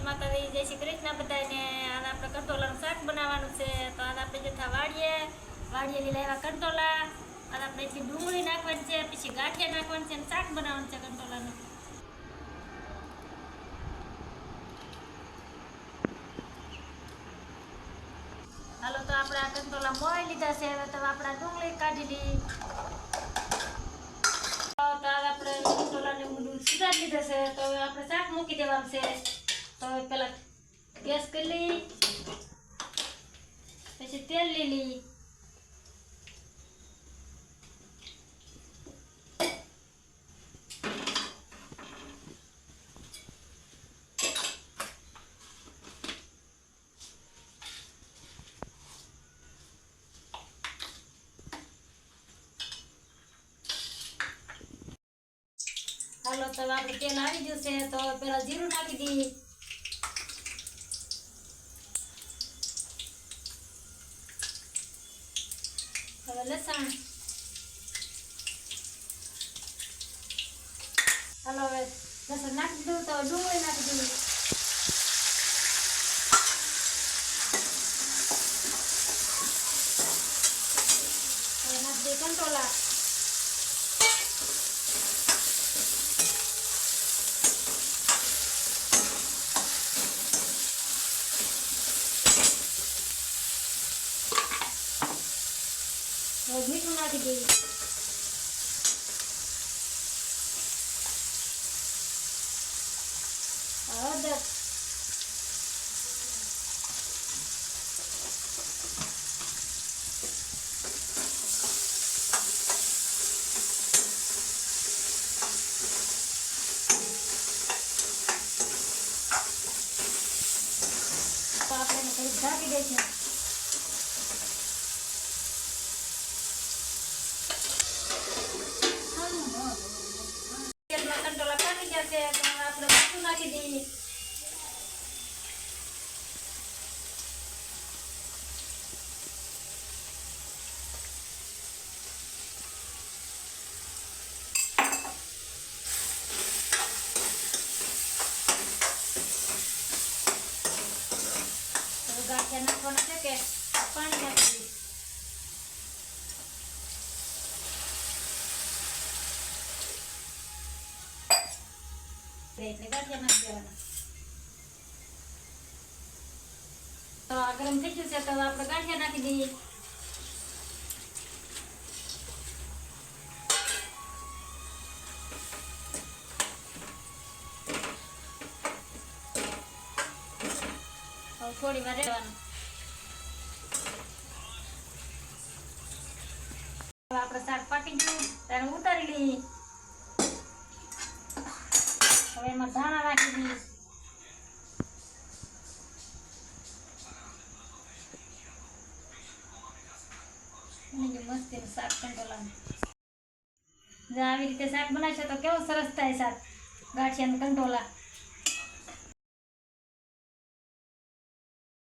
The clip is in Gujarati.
માતાજી, જય શ્રી કૃષ્ણ બધાને। આજ આપણે કંટોલાનું શાક બનાવવાનું છે। તો આજ આપણે જથા વાડીએ લીલા એવા કંટોલા, આજ આપણે એટલી ડુંગળી નાખવાની છે, પછી ગાંઠિયા નાખવાની છે અને શાક બનાવવાનું છે કંટોલાનું। હાલો, તો આપણે આ કંટોલા મોઈ લીધા છે। હવે તો આપણે ડુંગળી કાઢી લઈ। તો આજ આપણે કંટોલાને સુધારી લીધા છે। તો હવે આપણે શાક મૂકી દેવાનું છે। તો પેલા ગેસ કરી લઈ, પછી તેલ લઈ લઈ। હાલો, તો આપણે તેલ આવી ગયું છે। તો પેલા જીરું નાખી દઈએ, હવે લસણ। હાલો, હવે લસણ નાખી દઉં તો ડુંગળી નાખી દઈએ, હવે નાખી દઈએ કંટોલા, હવે મીઠું નાખી દઈએ, હળદર, તો આપણે એને થોડીક ઢાંકી દઈશું। તેલમાં કંટોલા પાકી ગયા છે, તો આપણે મીઠું નાખી દઈએ, ગાંઠિયા નાખવાના છે કે પાણી નાખી દઈએ, એટલે ગાંઠિયા નાખી દેવાના। તો આ ગરમ થઈ ગયું છે, તો આપણે ગાંઠિયા નાખી દઈએ, થોડી વાર રહેવાનું। આપણે શાક પાકી ગયું, તેને ઉતારી લઈએ, હવે એમાં ધાણા નાખી દઈએ, મસ્તી શાક કંટોલાનું। જો આવી રીતે શાક બનાવશો તો કેવું સરસ થાય શાક, ગાંઠિયાનું કંટોલા।